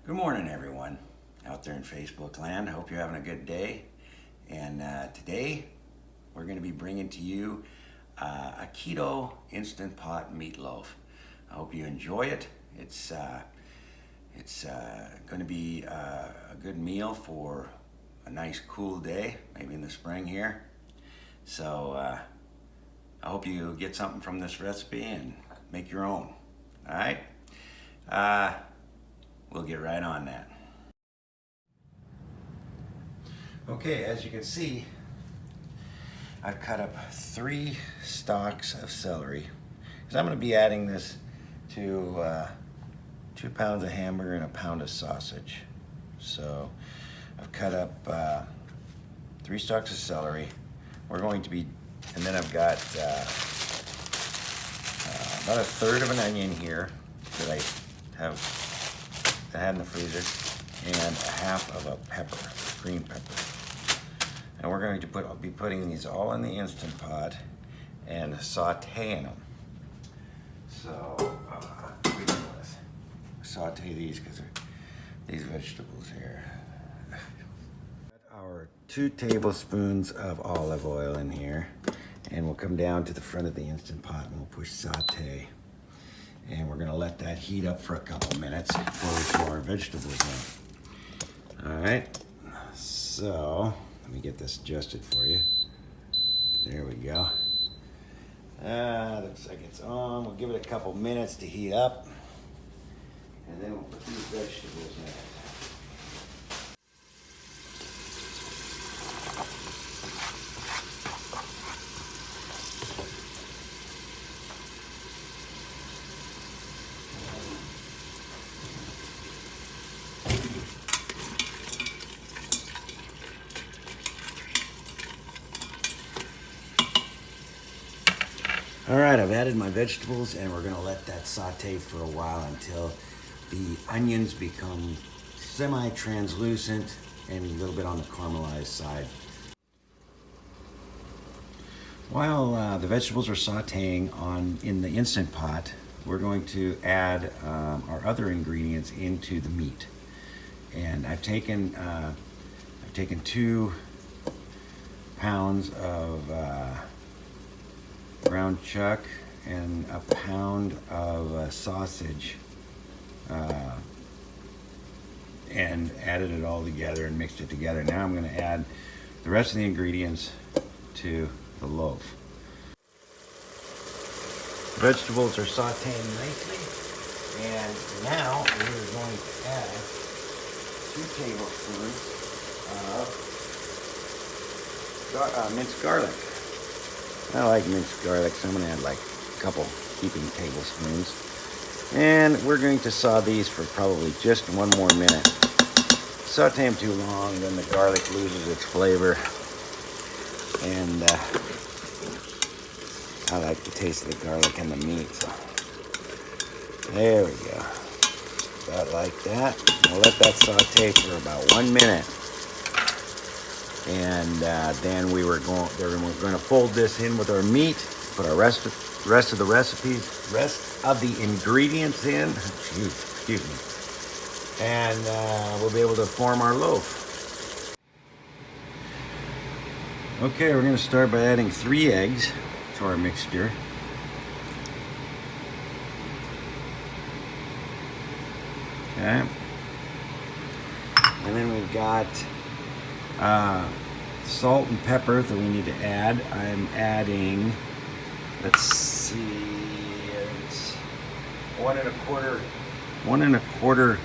Good morning, everyone out there in Facebook land. I hope you're having a good day. And today we're going to be bringing to you a Keto Instant Pot Meatloaf. I hope you enjoy it. It's going to be a good meal for a nice cool day, maybe in the spring here. So I hope you get something from this recipe and make your own. All right? We'll get right on that. Okay, as you can see, I've cut up 3 stalks of celery because I'm going to be adding this to 2 pounds of hamburger and a pound of sausage. So I've cut up 3 stalks of celery. We're going to be, and then I've got about 1/3 of an onion here that I had in the freezer, and 1/2 of a pepper, green pepper. And we're going to be putting these all in the Instant Pot and sauteing them. So we can saute these because these vegetables here. Our 2 tablespoons of olive oil in here, and we'll come down to the front of the Instant Pot and we'll push saute. And we're gonna let that heat up for a couple minutes before we throw our vegetables in. All right, so let me get this adjusted for you. There we go. Looks like it's on. We'll give it a couple minutes to heat up, and then we'll put these vegetables in. All right, I've added my vegetables and we're gonna let that saute for a while until the onions become semi-translucent and a little bit on the caramelized side. While the vegetables are sauteing in the Instant Pot, we're going to add our other ingredients into the meat. And I've taken 2 pounds of ground chuck and a pound of sausage, and added it all together and mixed it together. Now I'm going to add the rest of the ingredients to the loaf. Vegetables are sauteing nicely, and now we're going to add 2 tablespoons of minced garlic. I like minced garlic, so I'm going to add like a couple heaping tablespoons. And we're going to saute these for probably just 1 more minute. Saute them too long, then the garlic loses its flavor. And I like the taste of the garlic in the meat. So there we go. About like that. We'll let that saute for about 1 minute. And then we're going to fold this in with our meat, put our rest of the ingredients in. Excuse me. And we'll be able to form our loaf. Okay, we're going to start by adding 3 eggs to our mixture. Okay. And then we've got salt and pepper that we need to add. I'm adding, let's see, it's 1 1/4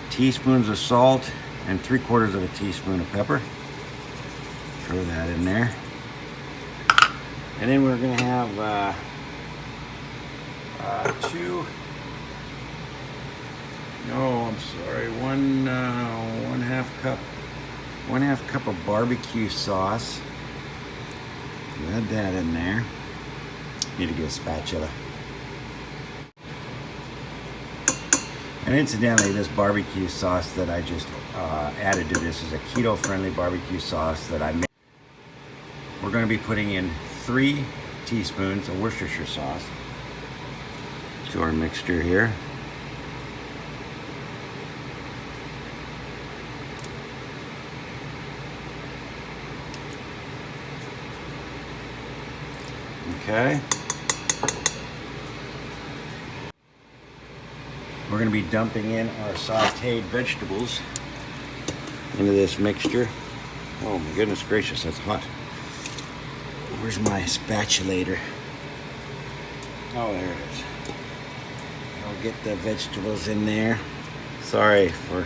teaspoons of salt and 3/4 of a teaspoon of pepper. Throw that in there. And then we're going to have 1/2 cup of barbecue sauce. Add that in there. Need to get a spatula. And incidentally, this barbecue sauce that I just added to this is a keto-friendly barbecue sauce that I made. We're going to be putting in 3 teaspoons of Worcestershire sauce to our mixture here. Okay. We're going to be dumping in our sauteed vegetables into this mixture. Oh my goodness gracious, that's hot. Where's my spatulator? Oh, there it is. I'll get the vegetables in there. Sorry for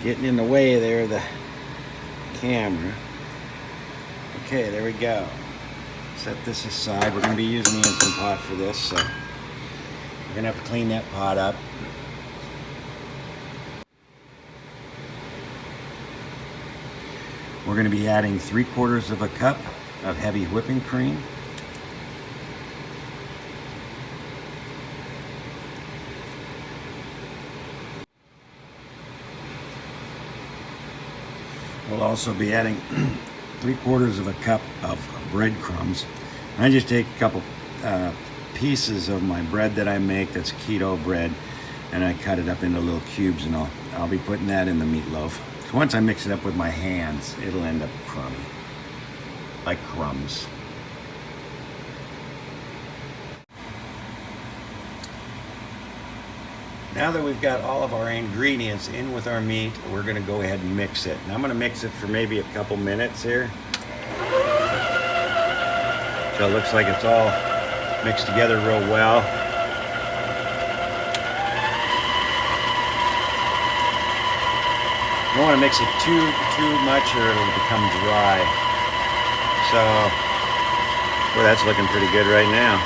getting in the way there of the camera. Okay, there we go. Set this aside. We're going to be using the Instant Pot for this, so we're going to have to clean that pot up. We're going to be adding 3/4 of a cup of heavy whipping cream. We'll also be adding 3/4 of a cup of breadcrumbs. I just take a couple pieces of my bread that I make that's keto bread, and I cut it up into little cubes, and I'll be putting that in the meatloaf. So once I mix it up with my hands, it'll end up crummy, like crumbs. Now that we've got all of our ingredients in with our meat, we're going to go ahead and mix it. And I'm going to mix it for maybe a couple minutes here. So it looks like it's all mixed together real well. You don't want to mix it too much or it'll become dry. So, well, that's looking pretty good right now.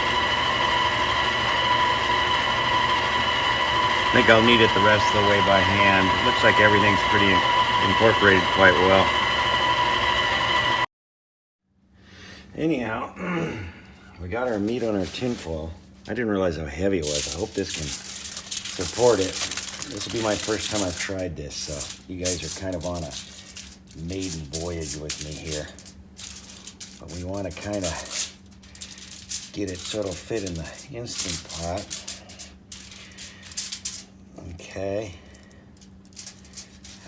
I think I'll knead it the rest of the way by hand. It looks like everything's pretty incorporated quite well. Anyhow, we got our meat on our tin foil. I didn't realize how heavy it was. I hope this can support it. This will be my first time I've tried this, so you guys are kind of on a maiden voyage with me here. But we want to kind of get it so it'll fit in the Instant Pot. Okay,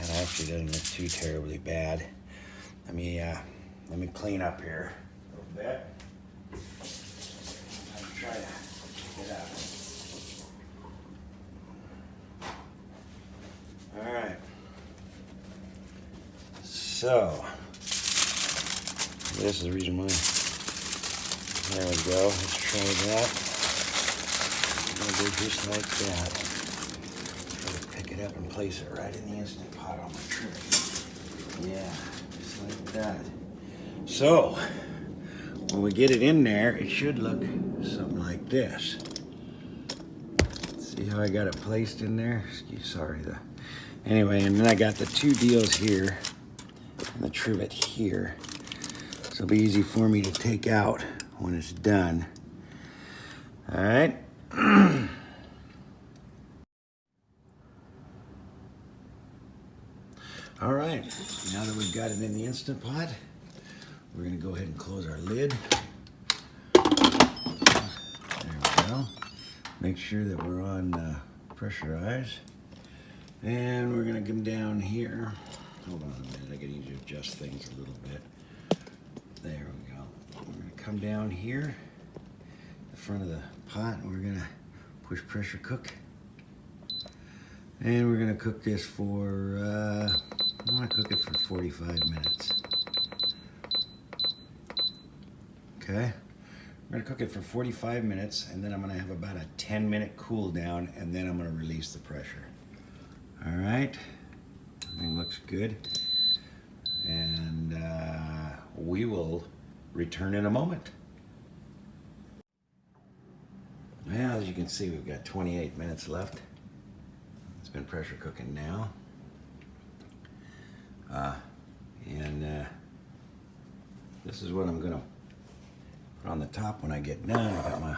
that actually doesn't look too terribly bad. Let me clean up here a little bit. I'm trying to get up. All right. So this is the reason why. There we go. Let's try that. I'm gonna do just like that. It up and place it right in the Instant Pot on my tray. Yeah, just like that. So, when we get it in there, it should look something like this. See how I got it placed in there? Anyway, and then I got the two deals here and the trivet here. So it'll be easy for me to take out when it's done. All right. All right, now that we've got it in the Instant Pot, we're gonna go ahead and close our lid. There we go. Make sure that we're on pressurize. And we're gonna come down here. Hold on a minute, I gotta need to adjust things a little bit. There we go. We're gonna come down here, the front of the pot, and we're gonna push pressure cook. And we're gonna cook this for, I wanna cook it for 45 minutes. Okay, we're gonna cook it for 45 minutes, and then I'm gonna have about a 10-minute cool down, and then I'm gonna release the pressure. All right, everything looks good. And we will return in a moment. Well, as you can see, we've got 28 minutes left. It's been pressure cooking now. This is what I'm gonna put on the top when I get done. I got my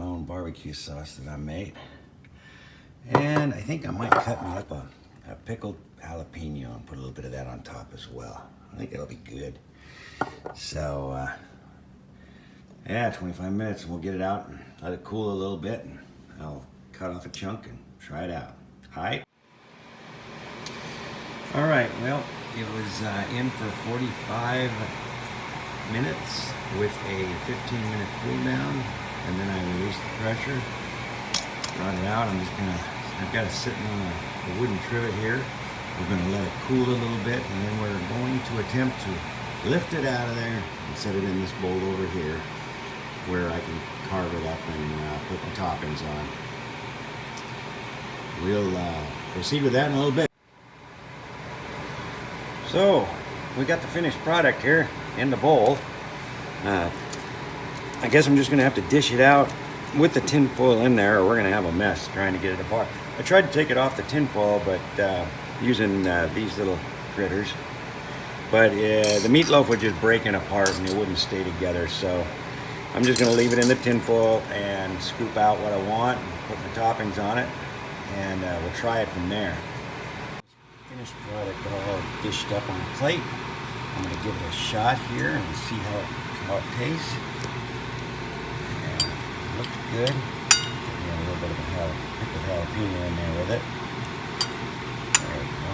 own barbecue sauce that I made. And I think I might cut me up a pickled jalapeno and put a little bit of that on top as well. I think it'll be good. So, yeah, 25 minutes and we'll get it out and let it cool a little bit, and I'll cut off a chunk and try it out. All right? All right, well, it was in for 45 minutes with a 15-minute cool down, and then I release the pressure, brought it out. I've got it sitting on a wooden trivet here. We're going to let it cool a little bit, and then we're going to attempt to lift it out of there and set it in this bowl over here where I can carve it up and put the toppings on. We'll proceed with that in a little bit. So, we got the finished product here in the bowl. I guess I'm just going to have to dish it out with the tin foil in there, or we're going to have a mess trying to get it apart. I tried to take it off the tin foil, but using these little critters. But the meatloaf was just breaking apart and it wouldn't stay together. So I'm just going to leave it in the tin foil and scoop out what I want and put my toppings on it. And we'll try it from there. Finished product all dished up on a plate. I'm going to give it a shot here and see how it tastes. And it looks good. A little bit of a pickled jalapeno in there with it. There we go.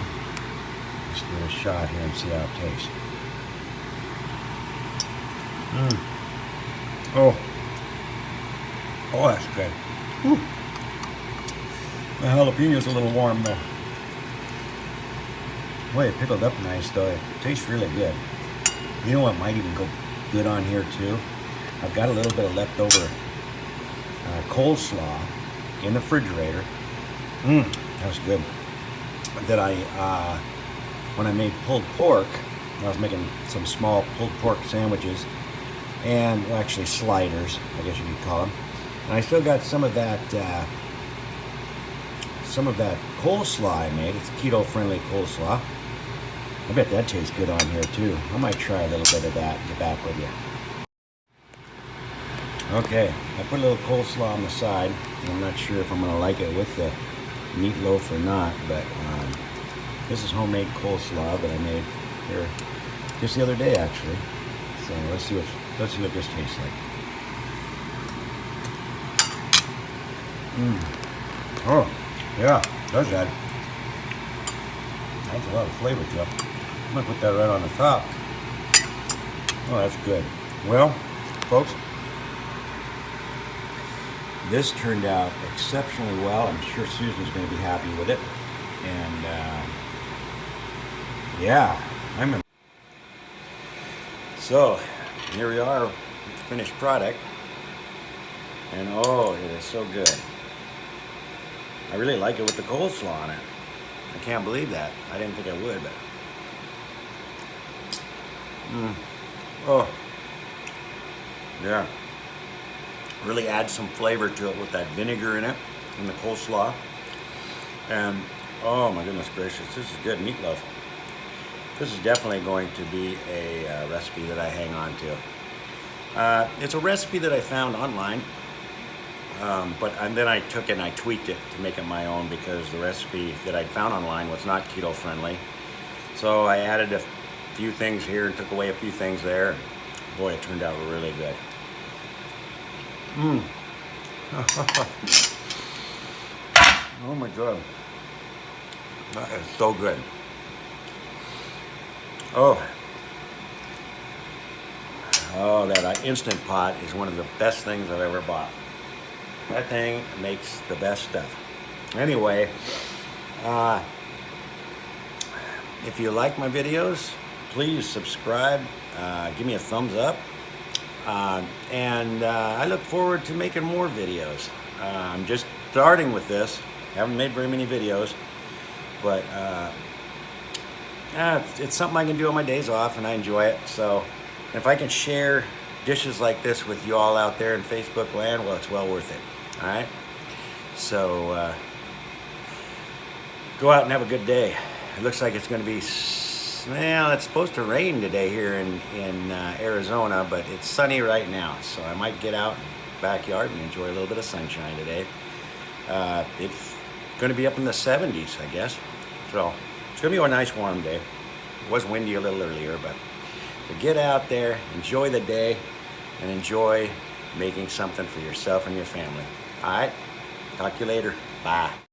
Just give it a shot here and see how it tastes. Oh, that's good. Whew. The jalapeno's a little warm though. Boy, it pickled up nice though. It tastes really good. You know what might even go good on here too? I've got a little bit of leftover coleslaw in the refrigerator. That's good. That when I made pulled pork, I was making some small pulled pork sandwiches, and well, actually sliders, I guess you could call them. And I still got some of that coleslaw I made. It's keto-friendly coleslaw. I bet that tastes good on here too. I might try a little bit of that and get back with you. Okay, I put a little coleslaw on the side. I'm not sure if I'm going to like it with the meatloaf or not, but this is homemade coleslaw that I made here just the other day, actually. So let's see what this tastes like. Oh, yeah, does that. That's a lot of flavor to it. I'm going to put that right on the top. Oh, that's good. Well, folks, this turned out exceptionally well. I'm sure Susan's going to be happy with it. And yeah, so here we are with the finished product. And oh, it is so good. I really like it with the coleslaw on it. I can't believe that. I didn't think I would, but oh yeah, really add some flavor to it with that vinegar in it and the coleslaw. And oh my goodness gracious, this is good meatloaf. This is definitely going to be a recipe that I hang on to. It's a recipe that I found online, and then I took it and I tweaked it to make it my own, because the recipe that I'd found online was not keto friendly. So I added a few things here and took away a few things there. Boy, it turned out really good. Oh my God. That is so good. Oh, that Instant Pot is one of the best things I've ever bought. That thing makes the best stuff. Anyway, if you like my videos, please subscribe, give me a thumbs up, and I look forward to making more videos. I'm just starting with this. I haven't made very many videos, but it's something I can do on my days off, and I enjoy it. So if I can share dishes like this with you all out there in Facebook land, well, it's well worth it. All right? So go out and have a good day. It looks like it's going to be, well, it's supposed to rain today here in Arizona, but it's sunny right now. So I might get out in the backyard and enjoy a little bit of sunshine today. It's going to be up in the 70s, I guess. So it's going to be a nice warm day. It was windy a little earlier, but to get out there, enjoy the day, and enjoy making something for yourself and your family. All right? Talk to you later. Bye.